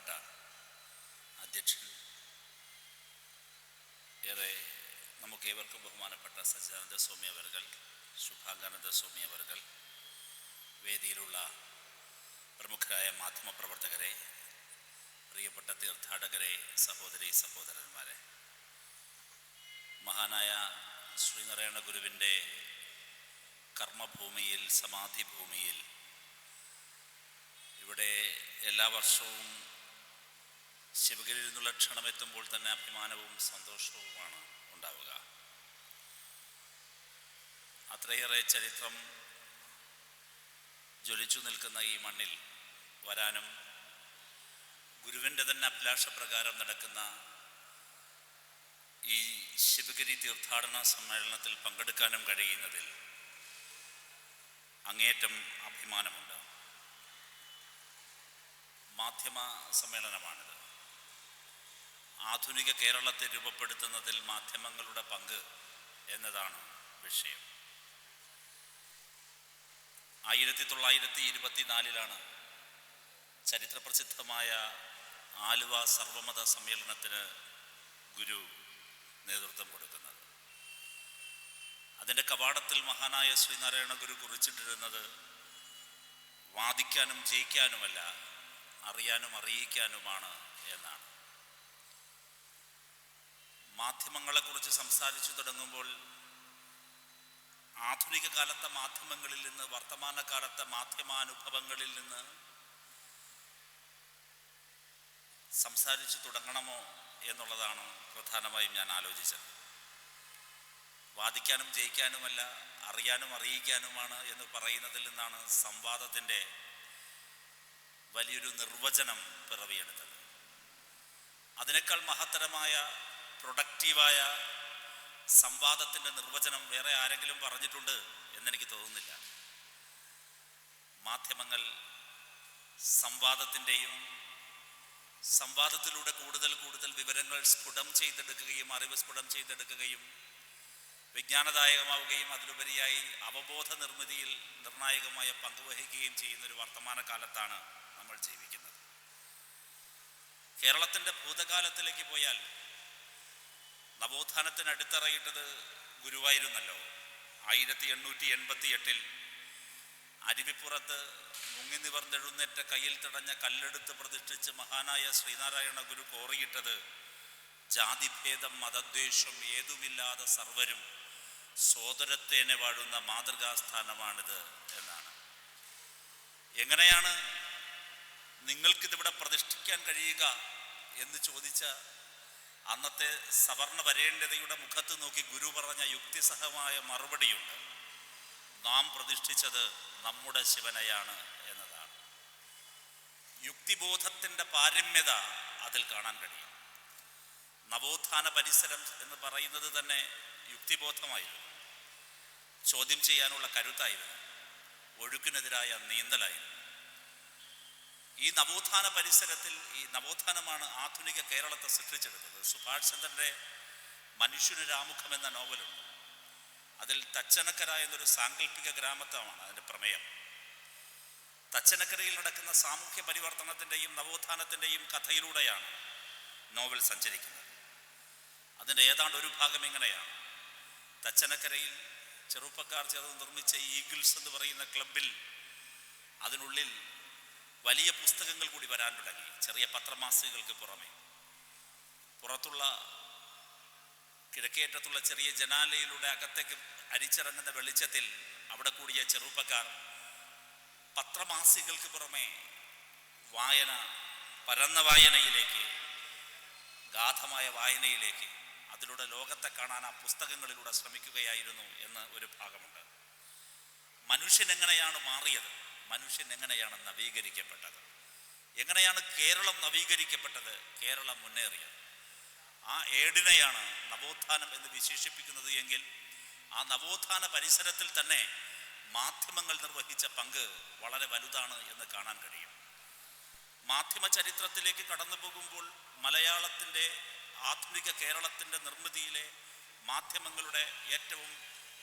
ബഹുമാനപ്പെട്ട അധ്യക്ഷൻ, ഏറെ നമുക്കേവർക്കും ബഹുമാനപ്പെട്ട സച്ചിദാനന്ദ സ്വാമി അവർകൾ, ശുഭാംഗാനന്ദ സ്വാമി അവർകൾ, വേദിയിലുള്ള പ്രമുഖരായ മാധ്യമപ്രവർത്തകരെ, പ്രിയപ്പെട്ട തീർത്ഥാടകരെ, സഹോദരി സഹോദരന്മാരെ, മഹാനായ ശ്രീനാരായണ ഗുരുവിൻ്റെ കർമ്മഭൂമിയിൽ, സമാധിഭൂമിയിൽ ഇവിടെ എല്ലാ വർഷവും ശിവഗിരിയിൽ നിന്നുള്ള ക്ഷണമെത്തുമ്പോൾ തന്നെ അഭിമാനവും സന്തോഷവുമാണ് ഉണ്ടാവുക. അത്രയേറെ ചരിത്രം ജ്വലിച്ചു നിൽക്കുന്ന ഈ മണ്ണിൽ വരാനും ഗുരുവിൻ്റെ തന്നെ അഭിലാഷപ്രകാരം നടക്കുന്ന ഈ ശിവഗിരി തീർത്ഥാടന സമ്മേളനത്തിൽ പങ്കെടുക്കാനും കഴിയുന്നതിൽ അങ്ങേയറ്റം അഭിമാനമുണ്ട്. മാധ്യമ സമ്മേളനമാണിത്. ആധുനിക കേരളത്തെ രൂപപ്പെടുത്തുന്നതിൽ മാധ്യമങ്ങളുടെ പങ്ക് എന്നതാണ് വിഷയം. 1924 ചരിത്രപ്രസിദ്ധമായ ആലുവ സർവമത സമ്മേളനത്തിന് ഗുരു നേതൃത്വം കൊടുക്കുന്നത്. അതിൻ്റെ കവാടത്തിൽ മഹാനായ ശ്രീനാരായണ ഗുരു കുറിച്ചിട്ടിരുന്നത് വാദിക്കാനും ജയിക്കാനുമല്ല, അറിയാനും അറിയിക്കാനുമാണ് എന്നാണ്. മാധ്യമങ്ങളെക്കുറിച്ച് സംസാരിച്ചു തുടങ്ങുമ്പോൾ ആധുനിക കാലത്തെ മാധ്യമങ്ങളിൽ നിന്ന്, വർത്തമാനകാലത്തെ മാധ്യമാനുഭവങ്ങളിൽ നിന്ന് സംസാരിച്ചു തുടങ്ങണമോ എന്നുള്ളതാണ് പ്രധാനമായും ഞാൻ ആലോചിച്ചത്. വാദിക്കാനും ജയിക്കാനുമല്ല, അറിയാനും അറിയിക്കാനുമാണ് എന്ന് പറയുന്നതിൽ നിന്നാണ് സംവാദത്തിൻ്റെ വലിയൊരു നിർവചനം പിറവിയെടുത്തത്. അതിനേക്കാൾ മഹത്തരമായ, പ്രൊഡക്റ്റീവായ സംവാദത്തിൻ്റെ നിർവചനം വേറെ ആരെങ്കിലും പറഞ്ഞിട്ടുണ്ട് എന്നെനിക്ക് തോന്നുന്നില്ല. മാധ്യമങ്ങൾ സംവാദത്തിൻ്റെയും സംവാദത്തിലൂടെ കൂടുതൽ കൂടുതൽ വിവരങ്ങൾ സ്ഫുടം ചെയ്തെടുക്കുകയും അറിവ് സ്ഫുടം ചെയ്തെടുക്കുകയും വിജ്ഞാനദായകമാവുകയും അതിലുപരിയായി അവബോധ നിർമ്മിതിയിൽ നിർണായകമായ പങ്കുവഹിക്കുകയും ചെയ്യുന്നൊരു വർത്തമാന കാലത്താണ് നമ്മൾ ജീവിക്കുന്നത്. കേരളത്തിൻ്റെ ഭൂതകാലത്തിലേക്ക് പോയാൽ നവോത്ഥാനത്തിന് അടിത്തറയിട്ടത് ഗുരുവായിരുന്നല്ലോ. 1888 അരുവിപ്പുറത്ത് മുങ്ങി നിവർന്നെഴുന്നേറ്റ കയ്യിൽ തടഞ്ഞ കല്ലെടുത്ത് പ്രതിഷ്ഠിച്ച് മഹാനായ ശ്രീനാരായണ ഗുരു കോറിയിട്ടത് ജാതിഭേദം മതദ്വേഷം ഏതുമില്ലാതെ സർവരും സോദരത്തേനെ വാഴുന്ന മാതൃകാസ്ഥാനമാണിത് എന്നാണ്. എങ്ങനെയാണ് നിങ്ങൾക്കിതിവിടെ പ്രതിഷ്ഠിക്കാൻ കഴിയുക എന്ന് ചോദിച്ച അന്നത്തെ സവർണ വരേണ്യതയുടെ മുഖത്ത് നോക്കി ഗുരു പറഞ്ഞ യുക്തിസഹമായ മറുപടിയുണ്ട്. നാം പ്രതിഷ്ഠിച്ചത് നമ്മുടെ ശിവനെയാണ് എന്നതാണ്. യുക്തിബോധത്തിൻ്റെ പാരമ്യത അതിൽ കാണാൻ കഴിയും. നവോത്ഥാന പരിസരം എന്ന് പറയുന്നത് തന്നെ യുക്തിബോധമായിരുന്നു, ചോദ്യം ചെയ്യാനുള്ള കരുത്തായിരുന്നു, ഒഴുക്കിനെതിരായ നീന്തലായിരുന്നു. ഈ നവോത്ഥാന പരിസരത്തിൽ, ഈ നവോത്ഥാനമാണ് ആധുനിക കേരളത്തെ സൃഷ്ടിച്ചെടുത്തത്. സുഭാഷ് ചന്ദ്രൻ്റെ മനുഷ്യനൊരാമുഖം എന്ന നോവലുണ്ട്. അതിൽ തച്ചനക്കര എന്നൊരു സാങ്കല്പിക ഗ്രാമത്വമാണ് അതിൻ്റെ പ്രമേയം. തച്ചനക്കരയിൽ നടക്കുന്ന സാമൂഹ്യ പരിവർത്തനത്തിൻ്റെയും നവോത്ഥാനത്തിൻ്റെയും കഥയിലൂടെയാണ് നോവൽ സഞ്ചരിക്കുന്നത്. അതിൻ്റെ ഏതാണ്ട് ഒരു ഭാഗം ഇങ്ങനെയാണ്. തച്ചനക്കരയിൽ ചെറുപ്പക്കാർ ചേർന്ന് നിർമ്മിച്ച ഈഗിൾസ് എന്ന് പറയുന്ന ക്ലബിൽ അതിനുള്ളിൽ വലിയ പുസ്തകങ്ങൾ കൂടി വരാൻ തുടങ്ങി. ചെറിയ പത്രമാസികകൾക്ക് പുറമെ പുറത്തുള്ള കിഴക്കേറ്റത്തുള്ള ചെറിയ ജനാലയിലൂടെ അകത്തേക്ക് അരിച്ചിറങ്ങുന്ന വെളിച്ചത്തിൽ അവിടെ കൂടിയ ചെറുപ്പക്കാർ പത്രമാസികകൾക്ക് പുറമെ വായന, പരന്ന വായനയിലേക്ക്, ഗാഠമായ വായനയിലേക്ക്, അതിലൂടെ ലോകത്തെ കാണാൻ ആ പുസ്തകങ്ങളിലൂടെ ശ്രമിക്കുകയായിരുന്നു എന്ന് ഒരു ഭാഗമുണ്ട്. മനുഷ്യൻ എങ്ങനെയാണ് മാറിയത്, മനുഷ്യൻ എങ്ങനെയാണ് നവീകരിക്കപ്പെട്ടത്, എങ്ങനെയാണ് കേരളം നവീകരിക്കപ്പെട്ടത്, കേരളം മുന്നേറിയത്, ആ ഏടിനെയാണ് നവോത്ഥാനം എന്ന് വിശേഷിപ്പിക്കുന്നത് എങ്കിൽ ആ നവോത്ഥാന പരിസരത്തിൽ തന്നെ മാധ്യമങ്ങൾ നിർവഹിച്ച പങ്ക് വളരെ വലുതാണ് എന്ന് കാണാൻ കഴിയും. മാധ്യമ ചരിത്രത്തിലേക്ക് കടന്നു പോകുമ്പോൾ മലയാളത്തിൻ്റെ, ആധുനിക കേരളത്തിൻ്റെ നിർമ്മിതിയിലെ മാധ്യമങ്ങളുടെ ഏറ്റവും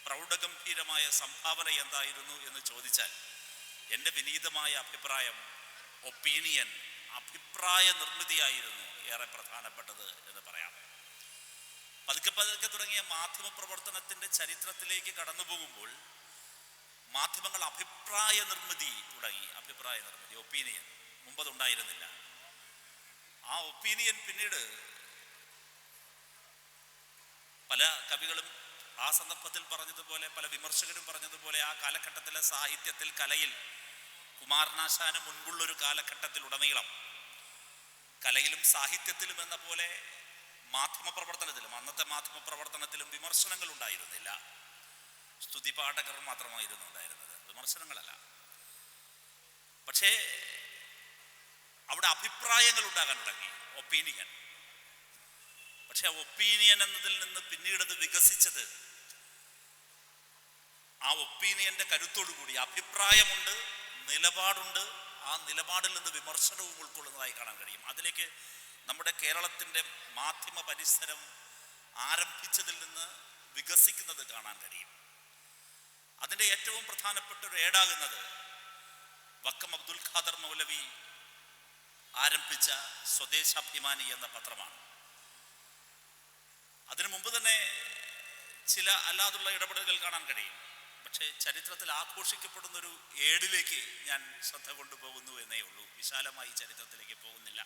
പ്രൗഢഗംഭീരമായ സംഭാവന എന്തായിരുന്നു എന്ന് ചോദിച്ചാൽ എൻ്റെ വിനീതമായ അഭിപ്രായം ഒപ്പീനിയൻ, അഭിപ്രായ നിർമ്മിതിയായിരുന്നു ഏറെ പ്രധാനപ്പെട്ടത് എന്ന് പറയാം. പതുക്കെ പതുക്കെ തുടങ്ങിയ മാധ്യമ പ്രവർത്തനത്തിൻ്റെ ചരിത്രത്തിലേക്ക് കടന്നു പോകുമ്പോൾ മാധ്യമങ്ങൾ അഭിപ്രായ നിർമ്മിതി തുടങ്ങി. അഭിപ്രായ നിർമ്മിതി, ഒപ്പീനിയൻ മുമ്പതുണ്ടായിരുന്നില്ല. ആ ഒപ്പീനിയൻ പിന്നീട് പല കവികളും ആ സന്ദർഭത്തിൽ പറഞ്ഞതുപോലെ, പല വിമർശകരും പറഞ്ഞതുപോലെ, ആ കാലഘട്ടത്തിലെ സാഹിത്യത്തിൽ, കലയിൽ, കുമാരനാശാന് മുൻപുള്ളൊരു കാലഘട്ടത്തിലുടനീളം കലയിലും സാഹിത്യത്തിലും എന്ന പോലെ മാധ്യമപ്രവർത്തനത്തിലും, അന്നത്തെ മാധ്യമപ്രവർത്തനത്തിലും വിമർശനങ്ങൾ ഉണ്ടായിരുന്നില്ല. സ്തുതിപാഠകർ മാത്രമായിരുന്നു ഉണ്ടായിരുന്നത്, വിമർശനങ്ങളല്ല. പക്ഷേ അവിടെ അഭിപ്രായങ്ങൾ ഉണ്ടാകാൻ തുടങ്ങി, ഒപ്പീനിയൻ. പക്ഷെ ഒപ്പീനിയൻ എന്നതിൽ നിന്ന് പിന്നീട് അത് വികസിച്ചത് ആ ഒപ്പീനിയന്റെ കരുത്തോടുകൂടി അഭിപ്രായമുണ്ട്, നിലപാടുണ്ട്, ആ നിലപാടിൽ നിന്ന് വിമർശനവും ഉൾക്കൊള്ളുന്നതായി കാണാൻ കഴിയും. അതിലേക്ക് നമ്മുടെ കേരളത്തിൻ്റെ മാധ്യമ പരിസരം ആരംഭിച്ചതിൽ നിന്ന് വികസിക്കുന്നത് കാണാൻ കഴിയും. അതിൻ്റെ ഏറ്റവും പ്രധാനപ്പെട്ട ഒരു ഏടാകുന്നത് വക്കം അബ്ദുൽ ഖാദർ മൗലവി ആരംഭിച്ച സ്വദേശാഭിമാനി എന്ന പത്രമാണ്. അതിനു മുമ്പ് തന്നെ ചില അല്ലാതുള്ള ഇടപെടലുകൾ കാണാൻ കഴിയും. പക്ഷേ ചരിത്രത്തിൽ ആഘോഷിക്കപ്പെടുന്നൊരു ഏടിലേക്ക് ഞാൻ ശ്രദ്ധ കൊണ്ടുപോകുന്നു എന്നേ ഉള്ളൂ, വിശാലമായി ചരിത്രത്തിലേക്ക് പോകുന്നില്ല.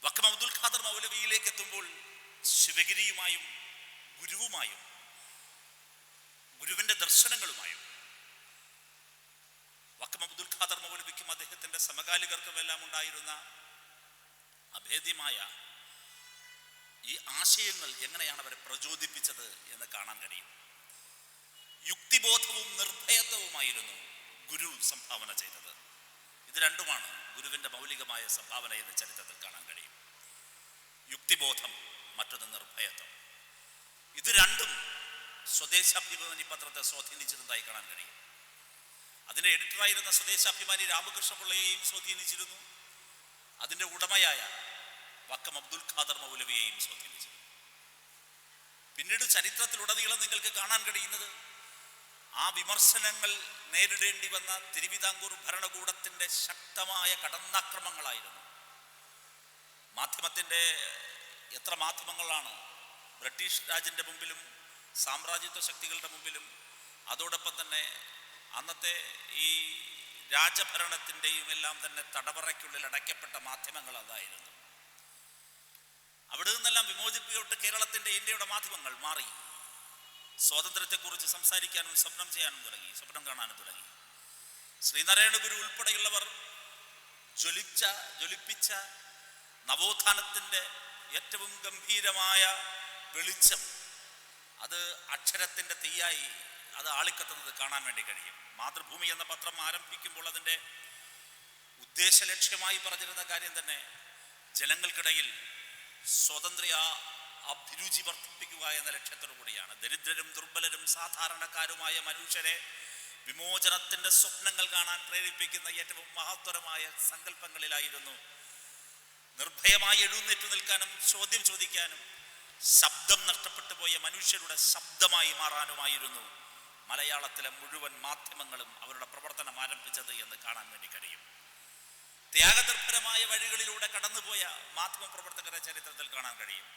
വക്കം അബ്ദുൽ ഖാദർ മൗലവിയിലേക്ക് എത്തുമ്പോൾ ശിവഗിരിയുമായും ഗുരുവുമായും ഗുരുവിൻ്റെ ദർശനങ്ങളുമായും വക്കം അബ്ദുൽ ഖാദർ മൗലവിക്കും അദ്ദേഹത്തിൻ്റെ സമകാലികർക്കുമെല്ലാം ഉണ്ടായിരുന്ന അഭേദ്യമായ ഈ ആശയങ്ങൾ എങ്ങനെയാണ് അവരെ പ്രചോദിപ്പിച്ചത് എന്ന് കാണാൻ കഴിയും. യുക്തിബോധവും നിർഭയത്വവുമായിരുന്നു ഗുരു സംഭാവന ചെയ്തത്. ഇത് രണ്ടുമാണ് ഗുരുവിൻ്റെ മൗലികമായ സംഭാവന എന്ന് ചരിത്രത്തിൽ കാണാൻ കഴിയും. യുക്തിബോധം, മറ്റൊന്ന് നിർഭയത്വം. ഇത് രണ്ടും സ്വദേശാഭിമാനി പത്രത്തെ സ്വാധീനിച്ചിരുന്നതായി കാണാൻ കഴിയും. അതിൻ്റെ എഡിറ്ററായിരുന്ന സ്വദേശാഭിമാനി രാമകൃഷ്ണപിള്ളയെയും സ്വാധീനിച്ചിരുന്നു. അതിൻ്റെ ഉടമയായ വക്കം അബ്ദുൽ ഖാദർ മൗലവിയെയും സ്വാധീനിച്ചു. പിന്നീട് ചരിത്രത്തിലുടനീളം നിങ്ങൾക്ക് കാണാൻ കഴിയുന്നത് ആ വിമർശനങ്ങൾ നേരിടേണ്ടി വന്ന തിരുവിതാംകൂർ ഭരണകൂടത്തിൻ്റെ ശക്തമായ കടന്നാക്രമങ്ങളായിരുന്നു. മാധ്യമത്തിൻ്റെ എത്ര മാധ്യമങ്ങളാണ് ബ്രിട്ടീഷ് രാജിൻ്റെ മുമ്പിലും സാമ്രാജ്യത്വ ശക്തികളുടെ മുമ്പിലും, അതോടൊപ്പം തന്നെ അന്നത്തെ ഈ രാജഭരണത്തിൻ്റെയും എല്ലാം തന്നെ തടവറയ്ക്കുള്ളിൽ അടയ്ക്കപ്പെട്ട മാധ്യമങ്ങൾ അതായിരുന്നു. അവിടെ നിന്നെല്ലാം വിമോചിപ്പിക്കപ്പെട്ട് കേരളത്തിൻ്റെ, ഇന്ത്യയുടെ മാധ്യമങ്ങൾ മാറി. സ്വാതന്ത്ര്യത്തെക്കുറിച്ച് സംസാരിക്കാനും സ്വപ്നം ചെയ്യാനും തുടങ്ങി, സ്വപ്നം കാണാനും തുടങ്ങി. ശ്രീനാരായണ ഗുരു ഉൾപ്പെടെയുള്ളവർ ജ്വലിപ്പിച്ച നവോത്ഥാനത്തിൻ്റെ ഏറ്റവും ഗംഭീരമായ വെളിച്ചം, അത് അക്ഷരത്തിൻ്റെ തീയായി അത് ആളിക്കത്തുന്നത് കാണാൻ വേണ്ടി കഴിയും. മാതൃഭൂമി എന്ന പത്രം ആരംഭിക്കുമ്പോൾ അതിൻ്റെ ഉദ്ദേശ ലക്ഷ്യമായി പറഞ്ഞിരുന്ന കാര്യം തന്നെ ജനങ്ങൾക്കിടയിൽ സ്വാതന്ത്ര്യ അഭിരുചി വർദ്ധിപ്പിക്കുക എന്ന ലക്ഷ്യത്തോടു കൂടിയാണ്. ദരിദ്രരും ദുർബലരും സാധാരണക്കാരുമായ മനുഷ്യരെ വിമോചനത്തിൻ്റെ സ്വപ്നങ്ങൾ കാണാൻ പ്രേരിപ്പിക്കുന്ന ഏറ്റവും മഹത്തരമായ സങ്കല്പങ്ങളിലായിരുന്നു നിർഭയമായി എഴുന്നേറ്റു നിൽക്കാനും ചോദ്യം ചോദിക്കാനും ശബ്ദം നഷ്ടപ്പെട്ടു പോയ മനുഷ്യരുടെ ശബ്ദമായി മാറാനുമായിരുന്നു മലയാളത്തിലെ മുഴുവൻ മാധ്യമങ്ങളും അവരുടെ പ്രവർത്തനം ആരംഭിച്ചത് എന്ന് കാണാൻ വേണ്ടി കഴിയും. ത്യാഗനിർഭരമായ വഴികളിലൂടെ കടന്നുപോയ മാധ്യമ പ്രവർത്തകരെ ചരിത്രത്തിൽ കാണാൻ കഴിയും.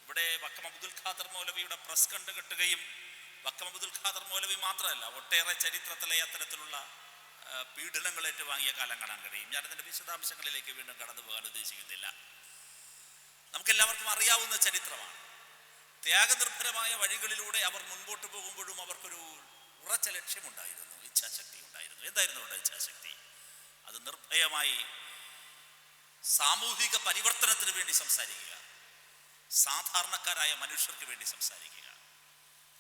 ഇവിടെ വക്കം അബ്ദുൽ ഖാദർ മൗലവിയുടെ പ്രസ് കണ്ടുകെട്ടുകയും, വക്കം അബ്ദുൽ ഖാദർ മൗലവി മാത്രമല്ല, ഒട്ടേറെ ചരിത്രത്തിലെ അത്തരത്തിലുള്ള പീഡനങ്ങൾ ഏറ്റുവാങ്ങിയ കാലം കാണാൻ കഴിയും. ഞാനതിൻ്റെ വിശദാംശങ്ങളിലേക്ക് വീണ്ടും കടന്നു പോകാൻ ഉദ്ദേശിക്കുന്നില്ല. നമുക്കെല്ലാവർക്കും അറിയാവുന്ന ചരിത്രമാണ്. ത്യാഗനിർഭരമായ വഴികളിലൂടെ അവർ മുൻപോട്ട് പോകുമ്പോഴും അവർക്കൊരു ഉറച്ച ലക്ഷ്യമുണ്ടായിരുന്നു, ഇച്ഛാശക്തി ഉണ്ടായിരുന്നു. എന്തായിരുന്നു അവരുടെ ഇച്ഛാശക്തി? അത് നിർഭയമായി സാമൂഹിക പരിവർത്തനത്തിന് വേണ്ടി സംസാരിക്കുക, സാധാരണക്കാരായ മനുഷ്യർക്ക് വേണ്ടി സംസാരിക്കുക.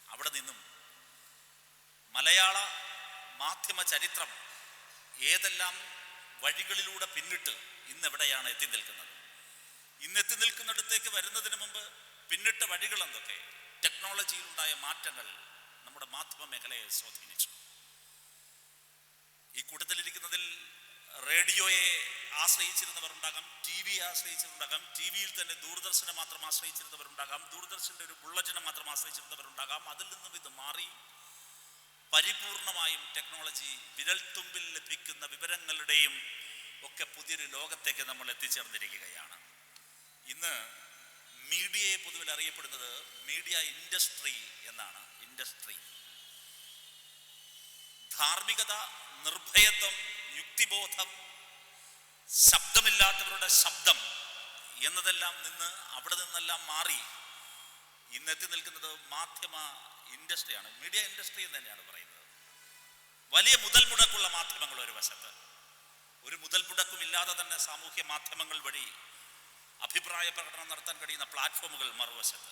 അവിടെ നിന്നും മലയാള മാധ്യമ ചരിത്രം ഏതെല്ലാം വഴികളിലൂടെ പിന്നിട്ട് ഇന്നെവിടെയാണ് എത്തി നിൽക്കുന്നത്, ഇന്നെത്തി നിൽക്കുന്നിടത്തേക്ക് വരുന്നതിന് മുമ്പ് പിന്നിട്ട വഴികൾ എന്തൊക്കെ, ടെക്നോളജിയിലുണ്ടായ മാറ്റങ്ങൾ നമ്മുടെ മാധ്യമ മേഖലയെ സ്വാധീനിച്ചു. ഈ കൂട്ടത്തിലിരിക്കുന്നതിൽ റേഡിയോയെ ആശ്രയിച്ചിരുന്നവരുണ്ടാകാം, ടി വിയെ ആശ്രയിച്ചിട്ടുണ്ടാകാം, ടി വിയിൽ തന്നെ ദൂരദർശനെ മാത്രം ആശ്രയിച്ചിരുന്നവരുണ്ടാകാം, ദൂരദർശൻ്റെ ഒരു ബുള്ളറ്റിനെ മാത്രം ആശ്രയിച്ചിരുന്നവരുണ്ടാകാം. അതിൽ നിന്നും ഇത് മാറി പരിപൂർണമായും ടെക്നോളജി, വിരൽത്തുമ്പിൽ ലഭിക്കുന്ന വിവരങ്ങളുടെയും ഒക്കെ പുതിയൊരു ലോകത്തേക്ക് നമ്മൾ എത്തിച്ചേർന്നിരിക്കുകയാണ്. ഇന്ന് മീഡിയയെ പൊതുവിൽ അറിയപ്പെടുന്നത് മീഡിയ ഇൻഡസ്ട്രി എന്നാണ്. ഇൻഡസ്ട്രി, ധാർമ്മികത, നിർഭയത്വം, യുക്തിബോധം, ശബ്ദമില്ലാത്തവരുടെ ശബ്ദം എന്നതെല്ലാം അവിടെ നിന്നെല്ലാം മാറി ഇന്നെത്തി നിൽക്കുന്നത് മാധ്യമ ഇൻഡസ്ട്രിയാണ്. മീഡിയ ഇൻഡസ്ട്രി എന്ന് തന്നെയാണ് പറയുന്നത്. വലിയ മുതൽ മുടക്കുള്ള മാധ്യമങ്ങൾ ഒരു വശത്ത്, ഒരു മുതൽ മുടക്കും ഇല്ലാതെ തന്നെ സാമൂഹ്യ മാധ്യമങ്ങൾ വഴി അഭിപ്രായ പ്രകടനം നടത്താൻ കഴിയുന്ന പ്ലാറ്റ്ഫോമുകൾ മറുവശത്ത്.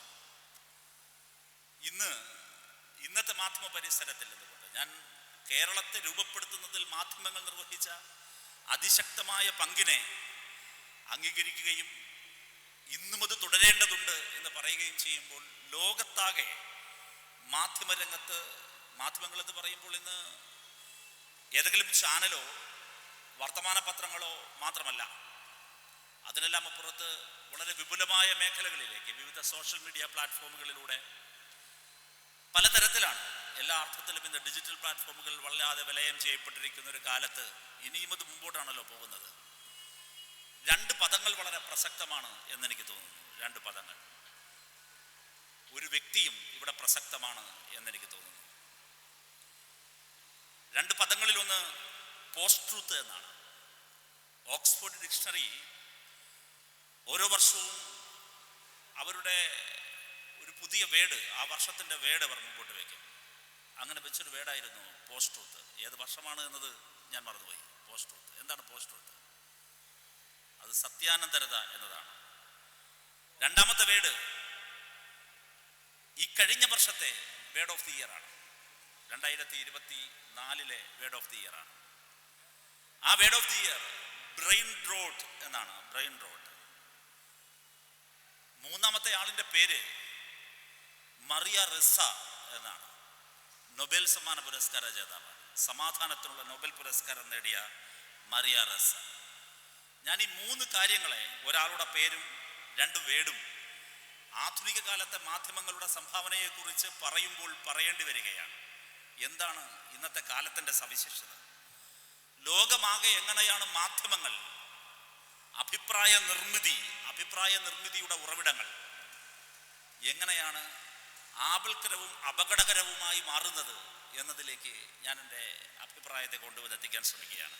ഇന്നത്തെ മാധ്യമ പരിസരത്തിൽ നിന്നുകൊണ്ട് ഞാൻ കേരളത്തെ രൂപപ്പെടുത്തുന്നതിൽ മാധ്യമങ്ങൾ നിർവഹിച്ച അതിശക്തമായ പങ്കിനെ അംഗീകരിക്കുകയും ഇന്നും അത് തുടരേണ്ടതുണ്ട് എന്ന് പറയുകയും ചെയ്യുമ്പോൾ ലോകത്താകെ മാധ്യമരംഗത്ത്, മാധ്യമങ്ങൾ എന്ന് പറയുമ്പോൾ ഇന്ന് ഏതെങ്കിലും ചാനലോ വർത്തമാന പത്രങ്ങളോ മാത്രമല്ല, അതിനെല്ലാം അപ്പുറത്ത് വളരെ വിപുലമായ മേഖലകളിലേക്ക് വിവിധ സോഷ്യൽ മീഡിയ പ്ലാറ്റ്ഫോമുകളിലൂടെ പലതരത്തിലാണ്, എല്ലാ അർത്ഥത്തിലും ഇന്ന് ഡിജിറ്റൽ പ്ലാറ്റ്ഫോമുകൾ വല്ലാതെ വിലയം ചെയ്യപ്പെട്ടിരിക്കുന്ന ഒരു കാലത്ത് ഇനിയും അത് മുമ്പോട്ടാണല്ലോ പോകുന്നത്. രണ്ട് പദങ്ങൾ വളരെ പ്രസക്തമാണ് എന്നെനിക്ക് തോന്നുന്നു. രണ്ട് പദങ്ങൾ, ഒരു വ്യക്തിയും ഇവിടെ പ്രസക്തമാണ് എന്നെനിക്ക് തോന്നുന്നു. രണ്ട് പദങ്ങളിൽ ഒന്ന് പോസ്റ്റ് ട്രൂത്ത് എന്നാണ്. ഓക്സ്ഫോർഡ് ഡിക്ഷണറി ഓരോ വർഷവും അവരുടെ ഒരു പുതിയ വേർഡ്, ആ വർഷത്തിൻ്റെ വേർഡ് അവർ മുമ്പോട്ട് വയ്ക്കും. അങ്ങനെ വെച്ചൊരു വേർഡായിരുന്നു പോസ്റ്റ് ട്രൂത്ത്. ഏത് വർഷമാണ് എന്നത് ഞാൻ മറന്നുപോയി. പോസ്റ്റ് ട്രൂത്ത് എന്താണ്? പോസ്റ്റ് ട്രൂത്ത് അത് സത്യാനന്തരത എന്നതാണ്. രണ്ടാമത്തെ വേർഡ് ഈ കഴിഞ്ഞ വർഷത്തെ വേർഡ് ഓഫ് ദി ഇയർ ആണ്. 2024 വേർഡ് ഓഫ് ദി ഇയർ ആണ്. ആ word of the year brain rot എന്നാണ്. Brain rot. മൂന്നാമത്തെ ആളിന്റെ പേര് മറിയ റെസ്സ എന്നാണ്. നൊബേൽ സമ്മാന പുരസ്കാര ജേതാവ്, സമാധാനത്തിനുള്ള നൊബേൽ പുരസ്കാരം നേടിയ മറിയ റെസ്സ. ഞാൻ ഈ മൂന്ന് കാര്യങ്ങളെ, ഒരാളുടെ പേരും രണ്ട് വേർഡും, ആധുനിക കാലത്തെ മാധ്യമങ്ങളുടെ സംഭാവനയെക്കുറിച്ച് പറയുമ്പോൾ പറയേണ്ടി വരികയാണ്. എന്താണ് ഇന്നത്തെ കാലത്തിൻ്റെ സവിശേഷത? ലോകമാകെ എങ്ങനെയാണ് മാധ്യമങ്ങൾ അഭിപ്രായ നിർമ്മിതിയുടെ ഉറവിടങ്ങൾ എങ്ങനെയാണ് ആപൽക്കരവും അപകടകരവുമായി മാറുന്നത് എന്നതിലേക്ക് ഞാൻ എൻ്റെ അഭിപ്രായത്തെ കൊണ്ടുവന്നെത്തിക്കാൻ ശ്രമിക്കുകയാണ്.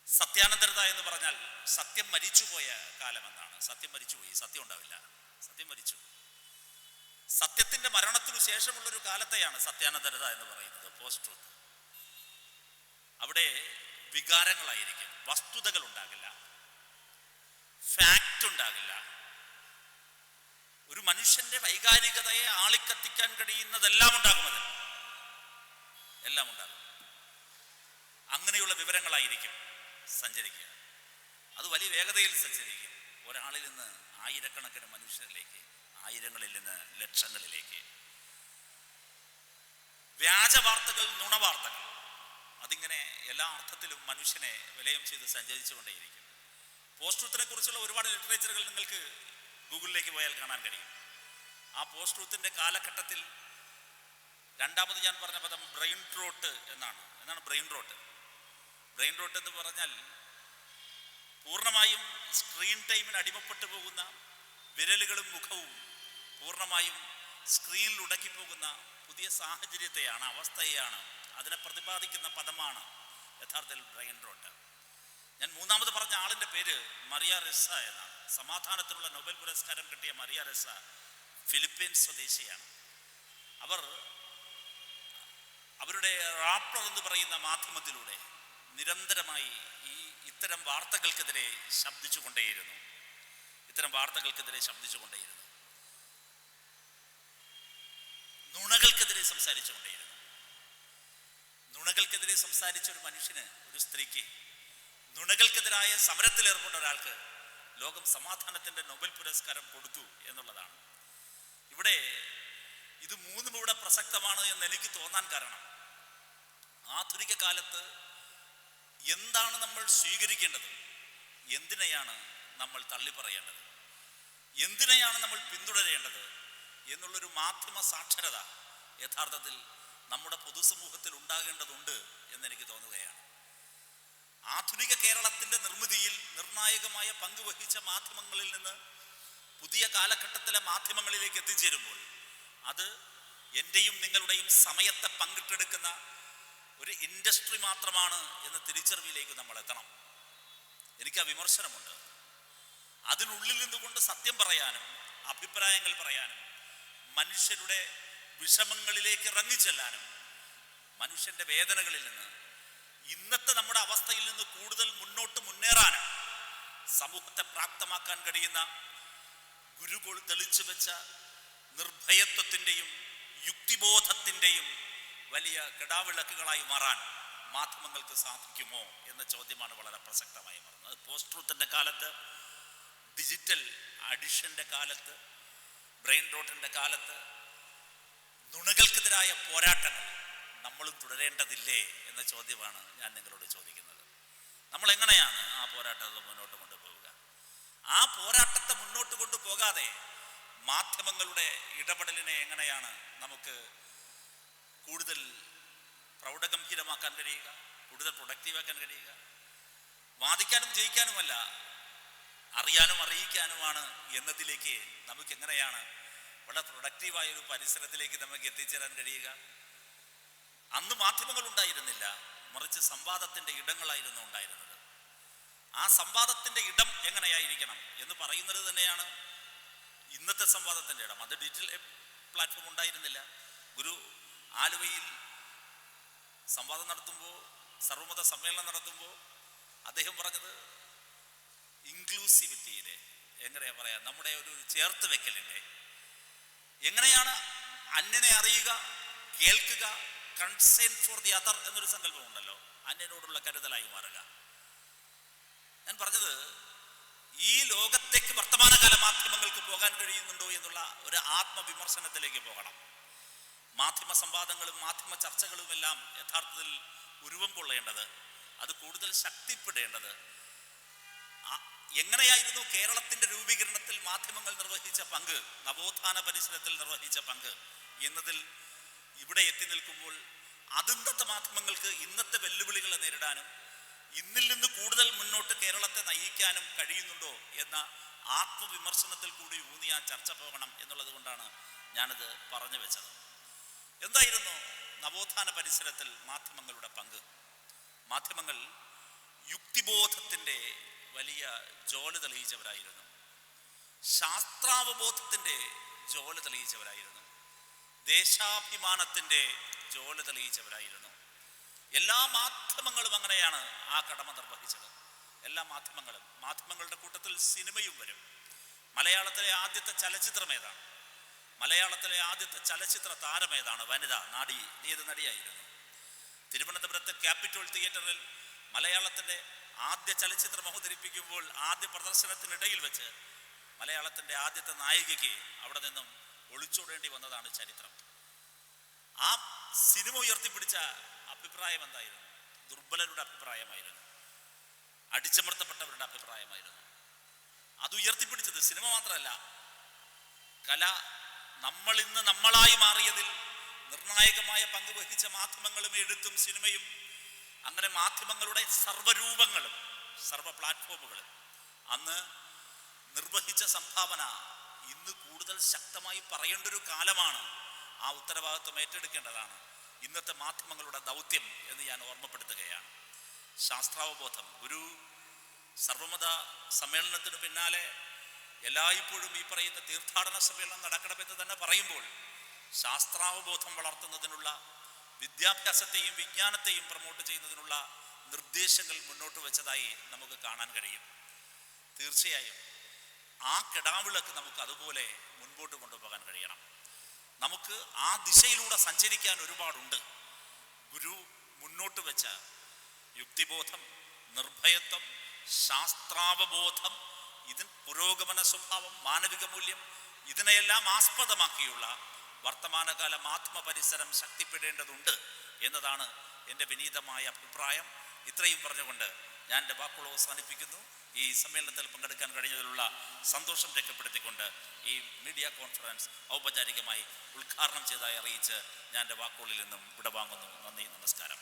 സത്യാനന്തരത എന്ന് പറഞ്ഞാൽ സത്യം മരിച്ചുപോയ കാലമെന്നാണ്. സത്യം മരിച്ചുപോയി, സത്യം ഉണ്ടാവില്ല, സത്യം മരിച്ചു. സത്യത്തിന്റെ മരണത്തിനു ശേഷമുള്ളൊരു കാലത്തെയാണ് സത്യാനന്തരത എന്ന് പറയുന്നത്, പോസ്റ്റ് ട്രൂത്ത്. അവിടെ വികാരങ്ങളായിരിക്കും, വസ്തുതകൾ ഉണ്ടാകില്ല, ഫാക്റ്റ് ഉണ്ടാകില്ല. ഒരു മനുഷ്യന്റെ വൈകാരികതയെ ആളിക്കത്തിക്കാൻ കഴിയുന്നതെല്ലാം ഉണ്ടാകും, അതിൽ എല്ലാം ഉണ്ടാകും. അങ്ങനെയുള്ള വിവരങ്ങളായിരിക്കും സഞ്ചരിക്കുക. അത് വലിയ വേഗതയിൽ സഞ്ചരിക്കും. ഒരാളിൽ നിന്ന് ആയിരക്കണക്കിന് മനുഷ്യരിലേക്ക്, ആയിരങ്ങളിൽ നിന്ന് ലക്ഷങ്ങളിലേക്ക്. വ്യാജ വാർത്തകൾ, നുണവാർത്തകൾ, അതിങ്ങനെ എല്ലാ അർത്ഥത്തിലും മനുഷ്യനെ വിലയം ചെയ്ത് സഞ്ചരിച്ചുകൊണ്ടേയിരിക്കും. പോസ്റ്റ് ട്രൂത്തിനെ കുറിച്ചുള്ള ഒരുപാട് ലിറ്ററേച്ചറുകൾ നിങ്ങൾക്ക് ഗൂഗിളിലേക്ക് പോയാൽ കാണാൻ കഴിയും. ആ പോസ്റ്റ് ട്രൂത്തിന്റെ കാലഘട്ടത്തിൽ രണ്ടാമത് ഞാൻ പറഞ്ഞ പദം ബ്രെയിൻ ഡ്രോട്ട് എന്നാണ്. Brain drought? ബ്രെയിൻ ഡ്രോട്ട് എന്ന് പറഞ്ഞാൽ പൂർണ്ണമായും സ്ക്രീൻ ടൈമിന് അടിമപ്പെട്ടു പോകുന്ന വിരലുകളും മുഖവും പൂർണ്ണമായും സ്ക്രീനിൽ ഉടക്കിപ്പോകുന്ന പുതിയ സാഹചര്യത്തെയാണ്, അവസ്ഥയെയാണ്, അതിനെ പ്രതിപാദിക്കുന്ന പദമാണ് യഥാർത്ഥത്തിൽ ബ്രെയിൻ ഡ്രോട്ട്. ഞാൻ മൂന്നാമത് പറഞ്ഞ ആളിന്റെ പേര് മറിയ റെസ്സ എന്നാണ്. സമാധാനത്തിനുള്ള നൊബേൽ പുരസ്കാരം കിട്ടിയ മറിയ റെസ്സ ഫിലിപ്പീൻസ് സ്വദേശിയാണ്. അവരുടെ റാപ്റ്റർ എന്ന് പറയുന്ന മാധ്യമത്തിലൂടെ നിരന്തരമായി ഇത്തരം വാർത്തകൾക്കെതിരെ ശബ്ദിച്ചുകൊണ്ടേയിരുന്നു. നുണകൾക്കെതിരെ സംസാരിച്ച ഒരു മനുഷ്യന്, ഒരു സ്ത്രീക്ക്, നുണകൾക്കെതിരായ സമരത്തിൽ ഏർപ്പെട്ട ഒരാൾക്ക് ലോകം സമാധാനത്തിന്റെ നൊബേൽ പുരസ്കാരം കൊടുത്തു എന്നുള്ളതാണ്. ഇത് മൂന്നും ഇവിടെ പ്രസക്തമാണ് എന്ന് എനിക്ക് തോന്നാൻ കാരണം, ആധുനിക കാലത്ത് എന്താണ് നമ്മൾ സ്വീകരിക്കേണ്ടത്, എന്തിനെയാണ് നമ്മൾ തള്ളിപ്പറയേണ്ടത്, എന്തിനെയാണ് നമ്മൾ പിന്തുടരേണ്ടത് എന്നുള്ളൊരു മാധ്യമ സാക്ഷരത യഥാർത്ഥത്തിൽ നമ്മുടെ പൊതുസമൂഹത്തിൽ ഉണ്ടാകേണ്ടതുണ്ട് എന്നെനിക്ക് തോന്നുകയാണ്. ആധുനിക കേരളത്തിൻ്റെ നിർമ്മിതിയിൽ നിർണായകമായ പങ്ക് വഹിച്ച മാധ്യമങ്ങളിൽ നിന്ന് പുതിയ കാലഘട്ടത്തിലെ മാധ്യമങ്ങളിലേക്ക് എത്തിച്ചേരുമ്പോൾ അത് എൻ്റെയും നിങ്ങളുടെയും സമയത്തെ പങ്കിട്ടെടുക്കുന്ന ഒരു ഇൻഡസ്ട്രി മാത്രമാണ് എന്ന തിരിച്ചറിവിലേക്ക് നമ്മൾ എത്തണം. എനിക്ക് ആ വിമർശനമുണ്ട്. അതിനുള്ളിൽ നിന്നുകൊണ്ട് സത്യം പറയാനും അഭിപ്രായങ്ങൾ പറയാനും മനുഷ്യരുടെ വിഷമങ്ങളിലേക്ക് ഇറങ്ങിച്ചെല്ലാനും മനുഷ്യന്റെ വേദനകളിൽ നിന്ന് ഇന്നത്തെ നമ്മുടെ അവസ്ഥയിൽ നിന്ന് കൂടുതൽ മുന്നോട്ട് മുന്നേറാനും സമൂഹത്തെ പ്രാപ്തമാക്കാൻ കഴിയുന്ന ഗുരുകൾ തെളിച്ചു വെച്ച നിർഭയത്വത്തിൻ്റെയും യുക്തിബോധത്തിൻ്റെയും വലിയ കിടാവിളക്കുകളായി മാറാൻ മാധ്യമങ്ങൾക്ക് സാധിക്കുമോ എന്ന ചോദ്യമാണ് വളരെ പ്രസക്തമായി മാറുന്നത്. പോസ്റ്റ് ട്രൂത്തിൻ്റെ കാലത്ത്, ഡിജിറ്റൽ അഡിഷൻ്റെ കാലത്ത്, ബ്രെയിൻ റോട്ടിൻ്റെ കാലത്ത് നുണകൾക്കെതിരായ പോരാട്ടങ്ങൾ നമ്മളും തുടരേണ്ടതില്ലേ എന്ന ചോദ്യമാണ് ഞാൻ നിങ്ങളോട് ചോദിക്കുന്നത്. നമ്മൾ എങ്ങനെയാണ് ആ പോരാട്ടത്തെ മുന്നോട്ട് കൊണ്ടുപോവുക? ആ പോരാട്ടത്തെ മുന്നോട്ട് കൊണ്ടുപോകാതെ മാധ്യമങ്ങളുടെ ഇടപെടലിനെ എങ്ങനെയാണ് നമുക്ക് കൂടുതൽ പ്രൗഢഗംഭീരമാക്കാൻ കഴിയുക, കൂടുതൽ പ്രൊഡക്റ്റീവാക്കാൻ കഴിയുക? വാദിക്കാനും ജയിക്കാനുമല്ല, അറിയാനും അറിയിക്കാനുമാണ് എന്നതിലേക്ക് നമുക്ക് എങ്ങനെയാണ് വളരെ പ്രൊഡക്റ്റീവായ ഒരു പരിസരത്തിലേക്ക് നമുക്ക് എത്തിച്ചേരാൻ കഴിയുക? അന്ന് മാധ്യമങ്ങൾ ഉണ്ടായിരുന്നില്ല, മറിച്ച് സംവാദത്തിൻ്റെ ഇടങ്ങളായിരുന്നു ഉണ്ടായിരുന്നത്. ആ സംവാദത്തിൻ്റെ ഇടം എങ്ങനെയായിരിക്കണം എന്ന് പറയുന്നത് തന്നെയാണ് ഇന്നത്തെ സംവാദത്തിൻ്റെ ഇടം. അത് ഡിജിറ്റൽ പ്ലാറ്റ്ഫോം ഉണ്ടായിരുന്നില്ല. ഗുരു ആലുവയിൽ സംവാദം നടത്തുമ്പോൾ, സർവമത സമ്മേളനം നടത്തുമ്പോൾ അദ്ദേഹം പറഞ്ഞത് ഇൻക്ലൂസിവിറ്റിയുടെ എങ്ങനെയാ പറയാ, നമ്മുടെ ഒരു ചേർത്ത് വെക്കലിൻ്റെ, എങ്ങനെയാണ് അന്യനെ അറിയുക, കേൾക്കുക, കൺസേൺ ഫോർ ദി അതർ എന്നൊരു സങ്കല്പം ഉണ്ടല്ലോ, അന്യനോടുള്ള കരുതലായി മാറുക. ഞാൻ പറഞ്ഞത് ഈ ലോകത്തേക്ക് വർത്തമാനകാല മാധ്യമങ്ങൾക്ക് പോകാൻ കഴിയുന്നുണ്ടോ എന്നുള്ള ഒരു ആത്മവിമർശനത്തിലേക്ക് പോകണം. മാധ്യമ സംവാദങ്ങളും മാധ്യമ ചർച്ചകളുമെല്ലാം യഥാർത്ഥത്തിൽ ഉരുവം കൊള്ളേണ്ടത്, അത് കൂടുതൽ ശക്തിപ്പെടേണ്ടത് എങ്ങനെയായിരുന്നു കേരളത്തിൻ്റെ രൂപീകരണത്തിൽ മാധ്യമങ്ങൾ നിർവഹിച്ച പങ്ക്, നവോത്ഥാന പരിസരത്തിൽ നിർവഹിച്ച പങ്ക് എന്നതിൽ ഇവിടെ എത്തി നിൽക്കുമ്പോൾ അതിന്നത്തെ മാധ്യമങ്ങൾക്ക് ഇന്നത്തെ വെല്ലുവിളികളെ നേരിടാനും ഇന്നിൽ നിന്ന് കൂടുതൽ മുന്നോട്ട് കേരളത്തെ നയിക്കാനും കഴിയുന്നുണ്ടോ എന്ന ആത്മവിമർശനത്തിൽ കൂടി ഊന്നി ആ ചർച്ച പോകണം എന്നുള്ളത് കൊണ്ടാണ് ഞാനത് പറഞ്ഞു വെച്ചത്. എന്തായിരുന്നു നവോത്ഥാന പരിസരത്തിൽ മാധ്യമങ്ങളുടെ പങ്ക്? മാധ്യമങ്ങൾ യുക്തിബോധത്തിൻ്റെ വലിയ ജോലി തെളിയിച്ചവരായിരുന്നു, ശാസ്ത്രാവബോധത്തിൻ്റെ ജോലി തെളിയിച്ചവരായിരുന്നു, ദേശാഭിമാനത്തിൻ്റെ ജോലി തെളിയിച്ചവരായിരുന്നു. എല്ലാ മാധ്യമങ്ങളും അങ്ങനെയാണ് ആ കടമ നിർവഹിച്ചത്. എല്ലാ മാധ്യമങ്ങളുടെ കൂട്ടത്തിൽ സിനിമയും വരും. മലയാളത്തിലെ ആദ്യത്തെ ചലച്ചിത്രം ഏതാണ്? മലയാളത്തിലെ ആദ്യത്തെ ചലച്ചിത്ര താരം ഏതാണ്? വനിത ഏത് നടിയായിരുന്നു? തിരുവനന്തപുരത്തെ ക്യാപിറ്റോൾ തിയേറ്ററിൽ മലയാളത്തിൻ്റെ ആദ്യ ചലച്ചിത്രം അവതരിപ്പിക്കുമ്പോൾ ആദ്യ പ്രദർശനത്തിനിടയിൽ വെച്ച് മലയാളത്തിൻ്റെ ആദ്യത്തെ നായികയ്ക്ക് അവിടെ നിന്നും ഒളിച്ചോടേണ്ടി വന്നതാണ് ചരിത്രം. ആ സിനിമ ഉയർത്തിപ്പിടിച്ച അഭിപ്രായം എന്തായിരുന്നു? ദുർബലരുടെ അഭിപ്രായമായിരുന്നു, അടിച്ചമർത്തപ്പെട്ടവരുടെ അഭിപ്രായമായിരുന്നു. അത് ഉയർത്തിപ്പിടിച്ചത് സിനിമ മാത്രമല്ല, കല. നമ്മൾ ഇന്ന് നമ്മളായി മാറിയതിൽ നിർണായകമായ പങ്ക് വഹിച്ച മാധ്യമങ്ങളും എഴുത്തും സിനിമയും, അങ്ങനെ മാധ്യമങ്ങളുടെ സർവ്വരൂപങ്ങളും സർവ്വ പ്ലാറ്റ്ഫോമുകളും അന്ന് നിർവഹിച്ച സംഭാവന ഇന്ന് കൂടുതൽ ശക്തമായി പറയേണ്ട ഒരു കാലമാണ്. ആ ഉത്തരവാദിത്വം ഏറ്റെടുക്കേണ്ടതാണ് ഇന്നത്തെ മാധ്യമങ്ങളുടെ ദൗത്യം എന്ന് ഞാൻ ഓർമ്മപ്പെടുത്തുകയാണ്. ശാസ്ത്രാവബോധം. ഒരു സർവമത സമ്മേളനത്തിന് പിന്നാലെ എല്ലായ്പ്പോഴും ഈ പറയുന്ന തീർത്ഥാടന സമ്മേളനം നടക്കണമെന്ന് തന്നെ പറയുമ്പോൾ ശാസ്ത്രാവബോധം വളർത്തുന്നതിനുള്ള, വിദ്യാഭ്യാസത്തെയും വിജ്ഞാനത്തെയും പ്രൊമോട്ട് ചെയ്യുന്നതിനുള്ള നിർദ്ദേശങ്ങൾ മുന്നോട്ട് വെച്ചതായി നമുക്ക് കാണാൻ കഴിയും. തീർച്ചയായും ആ കിടാവിളക്ക് നമുക്ക് അതുപോലെ മുൻപോട്ട് കൊണ്ടുപോകാൻ കഴിയണം. നമുക്ക് ആ ദിശയിലൂടെ സഞ്ചരിക്കാൻ ഒരുപാടുണ്ട്. ഗുരു മുന്നോട്ട് വെച്ച യുക്തിബോധം, നിർഭയത്വം, ശാസ്ത്രാവബോധം, ഇതിന് പുരോഗമന സ്വഭാവം, മാനവിക മൂല്യം, ഇതിനെയെല്ലാം ആസ്പദമാക്കിയുള്ള വർത്തമാനകാല മാധ്യമ പരിസരം ശക്തിപ്പെടേണ്ടതുണ്ട് എന്നതാണ് എൻ്റെ വിനീതമായ അഭിപ്രായം. ഇത്രയും പറഞ്ഞുകൊണ്ട് ഞാൻ എൻ്റെ വാക്കുകൾ അവസാനിപ്പിക്കുന്നു. ഈ സമ്മേളനത്തിൽ പങ്കെടുക്കാൻ കഴിഞ്ഞതിലുള്ള സന്തോഷം രേഖപ്പെടുത്തിക്കൊണ്ട് ഈ മീഡിയ കോൺഫറൻസ് ഔപചാരികമായി ഉദ്ഘാടനം ചെയ്തതായി അറിയിച്ച് ഞാൻ എൻ്റെ വാക്കുകളിൽ നിന്നും വിടവാങ്ങുന്നു. നന്ദി, നമസ്കാരം.